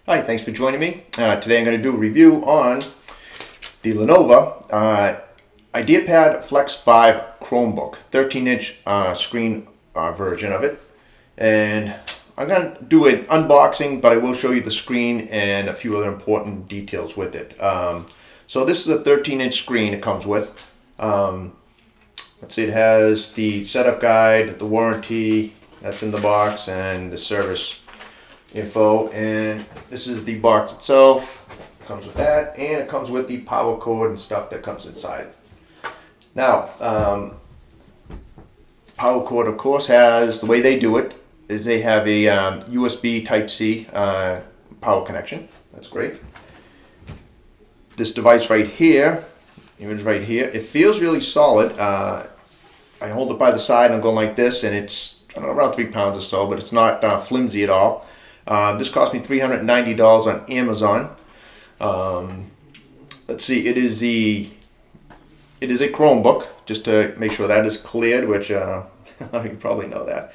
Hi, thanks for joining me. Today I'm going to do a review on the Lenovo IdeaPad Flex 5 Chromebook, 13-inch screen version of it. And I'm going to do an unboxing, but I will show you the screen and a few other important details with it. So this is a 13-inch screen it comes with. Let's see, it has the setup guide, the warranty, that's in the box, and the service info, and this is the box itself. It comes with that, and it comes with the power cord and stuff that comes inside. Now, power cord, of course, has, the way they do it is they have a USB Type-C power connection. That's great. This device right here, image right here, it feels really solid. I hold it by the side and I'm going like this, and it's, I don't know, around 3 pounds or so, but it's not flimsy at all. This cost me $390 on Amazon. Let's see, it is a Chromebook, just to make sure that is cleared, which you probably know that.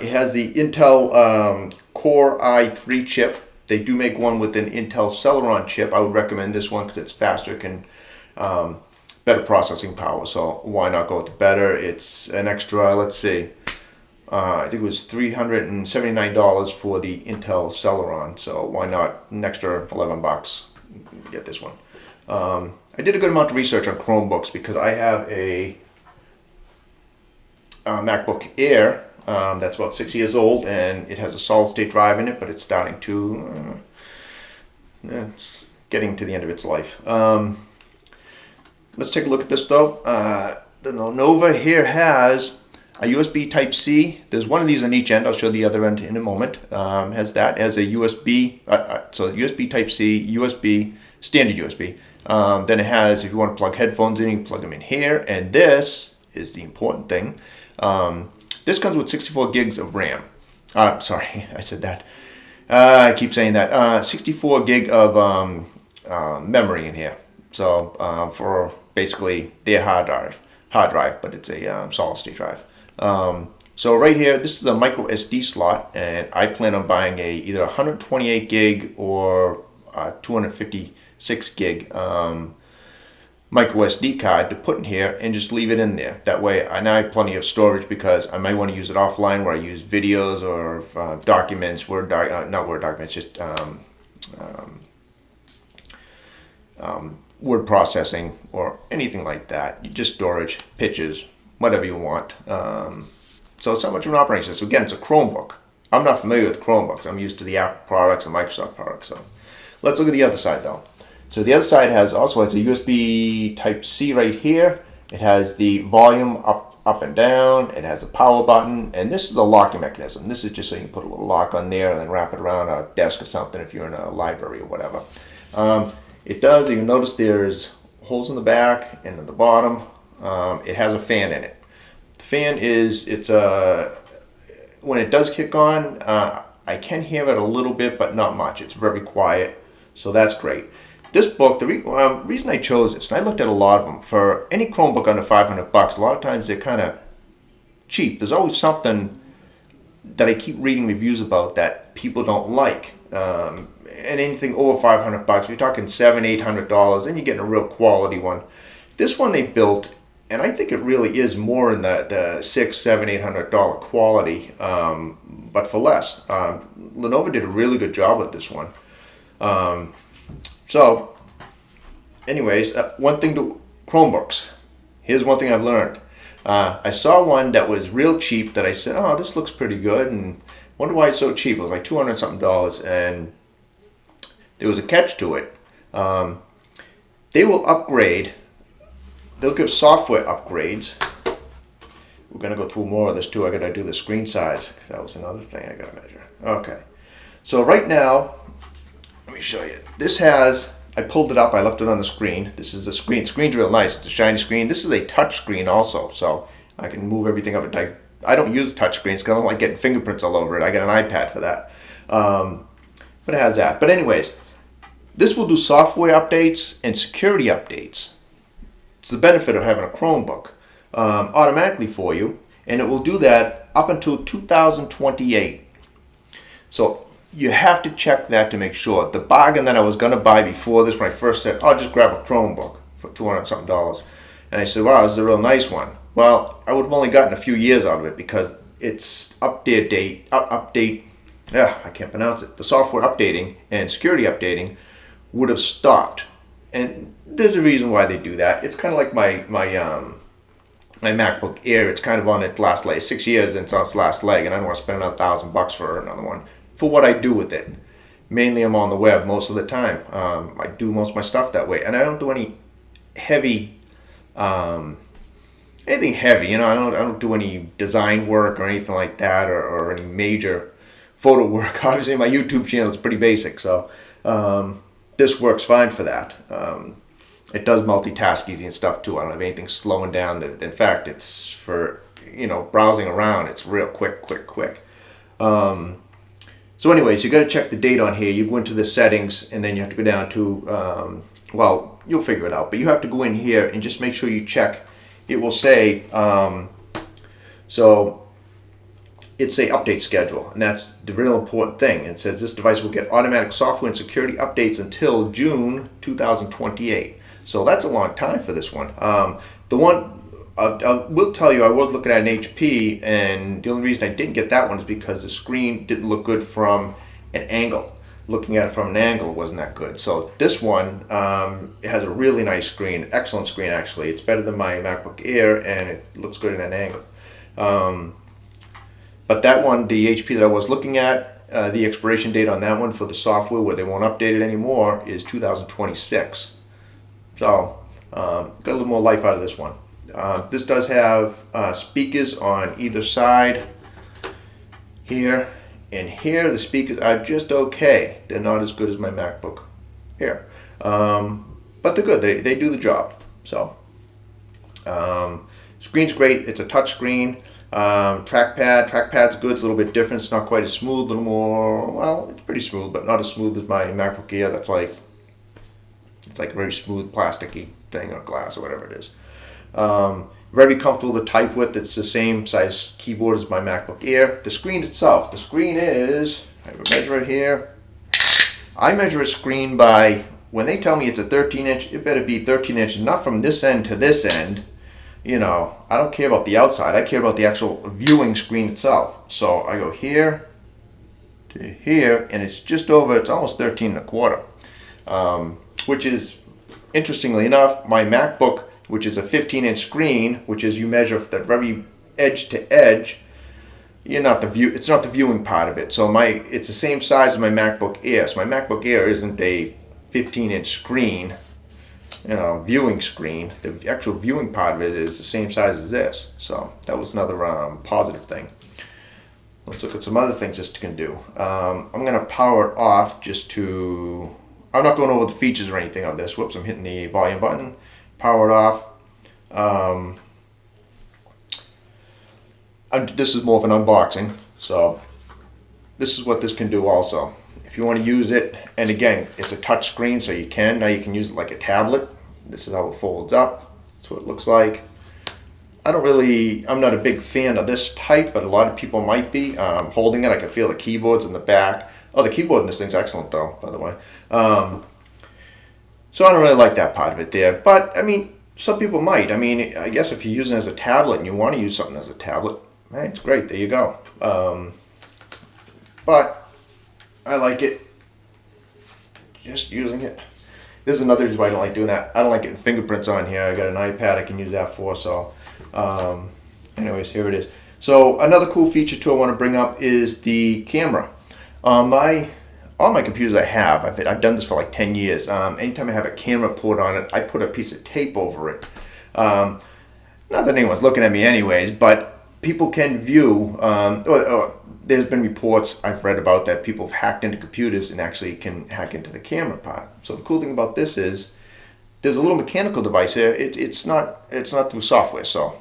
It has the Intel Core i3 chip. They do make one with an Intel Celeron chip. I would recommend this one because it's faster, can better processing power. So why not go with the better? It's an extra, let's see, I think it was $379 for the Intel Celeron. So why not an extra 11 bucks? Get this one. I did a good amount of research on Chromebooks because I have a MacBook Air that's about 6 years old, and it has a solid state drive in it, but it's starting to, it's getting to the end of its life. Let's take a look at this though. The Lenovo here has a USB Type-C. There's one of these on each end. I'll show the other end in a moment. Has that as a USB, so USB Type-C, USB, standard USB. Then it has, if you want to plug headphones in, you can plug them in here. And this is the important thing. This comes with 64 gigs of RAM. Sorry, I said that. I keep saying that. 64 gig of memory in here. So for basically their hard drive, but it's a solid state drive. So right here, this is a micro SD slot, and I plan on buying either 128 gig or 256 gig micro SD card to put in here and just leave it in there. That way I now have plenty of storage because I might want to use it offline where I use videos or documents, not Word documents, just word processing or anything like that. Just storage, pictures, whatever you want. So it's not much of an operating system. Again, it's a Chromebook. I'm not familiar with Chromebooks. I'm used to the Apple products and Microsoft products. So let's look at the other side though. So the other side also has a USB Type-C right here. It has the volume up and down. It has a power button, and this is a locking mechanism. This is just so you can put a little lock on there and then wrap it around a desk or something if you're in a library or whatever. It does, you notice there's holes in the back and at the bottom. It has a fan in it. The fan is, when it does kick on, I can hear it a little bit, but not much. It's very quiet, so that's great. This book, the reason I chose this, and I looked at a lot of them, for any Chromebook under 500 bucks, a lot of times they're kind of cheap. There's always something that I keep reading reviews about that people don't like. And anything over 500 bucks, if you're talking $700-800, then you're getting a real quality one. This one they built, and I think it really is more in the $600-800 quality, but for less. Lenovo did a really good job with this one. So, anyways, one thing to Chromebooks. Here's one thing I've learned. I saw one that was real cheap that I said, oh, this looks pretty good, and wonder why it's so cheap. It was like $200 something, and there was a catch to it. They will upgrade. They'll give software upgrades. We're going to go through more of this too. I got to do the screen size because that was another thing I got to measure. Okay. So right now, let me show you. This has, I pulled it up, I left it on the screen. This is the screen. The screen's real nice. It's a shiny screen. This is a touch screen also, so I can move everything up. I don't use touch screens because I don't like getting fingerprints all over it. I got an iPad for that. But it has that. But anyways, this will do software updates and security updates. It's the benefit of having a Chromebook automatically for you, and it will do that up until 2028. So you have to check that to make sure. The bargain that I was going to buy before this, when I first said, I'll just grab a Chromebook for $200 something. And I said, wow, this is a real nice one. Well, I would have only gotten a few years out of it because it's update, I can't pronounce it. The software updating and security updating would have stopped. And there's a reason why they do that. It's kind of like my MacBook Air. It's kind of on its last leg. 6 years and it's on its last leg, and I don't want to spend another $1,000 for another one. For what I do with it, mainly I'm on the web most of the time. I do most of my stuff that way, and I don't do any heavy, anything heavy. You know, I don't do any design work or anything like that, or any major photo work. Obviously, my YouTube channel is pretty basic, so this works fine for that. It does multitask easy and stuff too. I don't have anything slowing down. In fact, it's for, you know, browsing around. It's real quick. So anyways, you got to check the date on here. You go into the settings, and then you have to go down to, well, you'll figure it out. But you have to go in here and just make sure you check. It will say, so it's a update schedule, and that's the real important thing. It says this device will get automatic software and security updates until June 2028. So that's a long time for this one. The one I will tell you, I was looking at an HP, and the only reason I didn't get that one is because the screen didn't look good from an angle. Looking at it from an angle wasn't that good. So this one, it has a really nice screen, excellent screen actually. It's better than my MacBook Air, and it looks good in an angle. But that one, the HP that I was looking at, the expiration date on that one for the software where they won't update it anymore is 2026. So got a little more life out of this one. This does have speakers on either side here and here. The speakers are just okay. They're not as good as my MacBook Air, but they're good. They do the job. So screen's great. It's a touch screen. Trackpad's good. It's a little bit different. It's not quite as smooth. A little more, well, it's pretty smooth, but not as smooth as my MacBook Air. That's like, it's like a very smooth plasticky thing or glass or whatever it is. Very comfortable to type with. It's the same size keyboard as my MacBook Air. The screen itself, the screen is, I have a measure it here. I measure a screen by, when they tell me it's a 13-inch, it better be 13 inches, not from this end to this end. You know, I don't care about the outside. I care about the actual viewing screen itself. So I go here to here, and it's just over, it's almost 13.25, which is, interestingly enough, my MacBook, which is a 15-inch screen, which is you measure the very edge to edge. You're not the view. It's not the viewing part of it. So it's the same size as my MacBook Air. So my MacBook Air isn't a 15-inch screen, you know, viewing screen. The actual viewing part of it is the same size as this. So that was another positive thing. Let's look at some other things this can do. I'm going to power it off just to. I'm not going over the features or anything of this. Whoops! I'm hitting the volume button. Power it off. This is more of an unboxing, so this is what this can do also. If you want to use it, and again, it's a touch screen, so you can use it like a tablet. This is how it folds up. That's what it looks like. I'm not a big fan of this type, but a lot of people might be. Holding it, I can feel the keyboards in the back. Oh, the keyboard in this thing's excellent though, by the way. So I don't really like that part of it there, but I mean, some people might. I mean, I guess if you're using it as a tablet and you want to use something as a tablet, hey, it's great. There you go. But I like it. Just using it. This is another reason why I don't like doing that. I don't like getting fingerprints on here. I got an iPad I can use that for. So, anyways, here it is. So another cool feature too I want to bring up is the camera. All my computers I've done this for like 10 years. Anytime I have a camera port on it, I put a piece of tape over it. Not that anyone's looking at me anyways, but people can view, there's been reports I've read about that people have hacked into computers and actually can hack into the camera part. So the cool thing about this is there's a little mechanical device here. It's not through software, so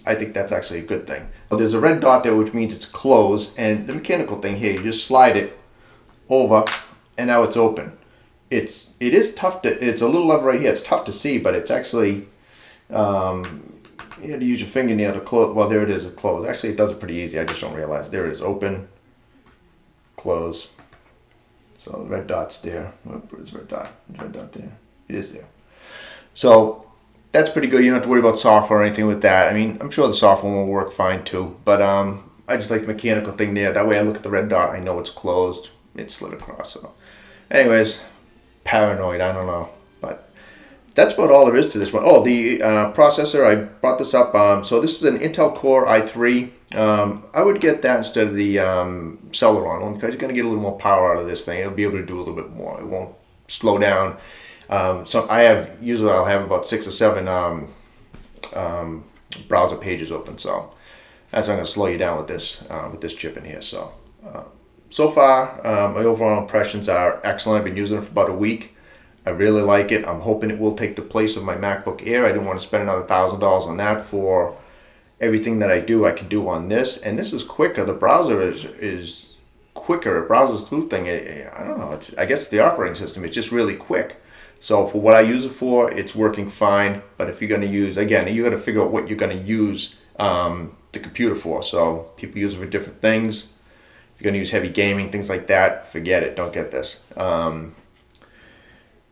I think that's actually a good thing. There's a red dot there, which means it's closed, and the mechanical thing here, you just slide it over, and now it's open. It is tough to. It's a little lever right here. It's tough to see, but it's actually. You had to use your fingernail to close. Well, there it is. It closed. Actually, it does it pretty easy. I just don't realize. There it is. Open. Close. So the red dot's there. Where's the red dot? Is the red dot there? It is there. So that's pretty good. You don't have to worry about software or anything with that. I mean, I'm sure the software will work fine too. But I just like the mechanical thing there. That way I look at the red dot, I know it's closed. It's slid across. So anyways, paranoid, I don't know. But that's about all there is to this one. Oh, the processor, I brought this up. So this is an Intel Core i3. I would get that instead of the Celeron one because you're going to get a little more power out of this thing. It'll be able to do a little bit more. It won't slow down. So usually I'll have about 6 or 7 browser pages open. So that's not going to slow you down with this chip in here. So so far, my overall impressions are excellent. I've been using it for about a week. I really like it. I'm hoping it will take the place of my MacBook Air. I didn't want to spend another $1,000 on that for everything that I can do on this. And this is quicker. The browser is quicker. It browses through thing. I don't know. I guess it's the operating system. It's just really quick. So for what I use it for, it's working fine. But if you're going to use, again, you got to figure out what you're going to use the computer for. So people use it for different things. If you're going to use heavy gaming, things like that, forget it. Don't get this.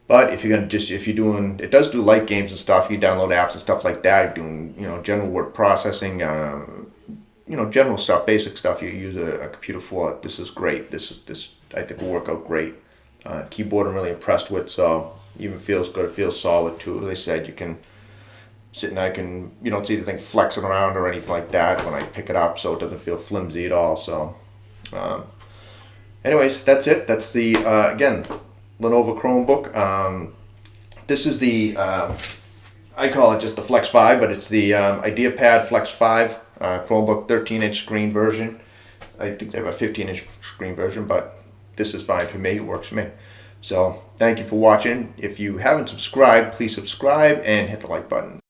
But if you're going to if you're doing, it does do light games and stuff. You download apps and stuff like that. You're doing, general word processing, general stuff, basic stuff. You use a computer for. This is great. This I think will work out great. Keyboard I'm really impressed with. So even feels good. It feels solid too. As I said, you can sit and you don't see the thing flexing around or anything like that when I pick it up. So it doesn't feel flimsy at all. So anyways, that's it. That's the again. Lenovo Chromebook. This is the, I call it just the Flex 5, but it's the IdeaPad Flex 5 Chromebook 13-inch screen version. I think they have a 15-inch screen version, but this is fine for me. It works for me. So thank you for watching. If you haven't subscribed, please subscribe and hit the like button.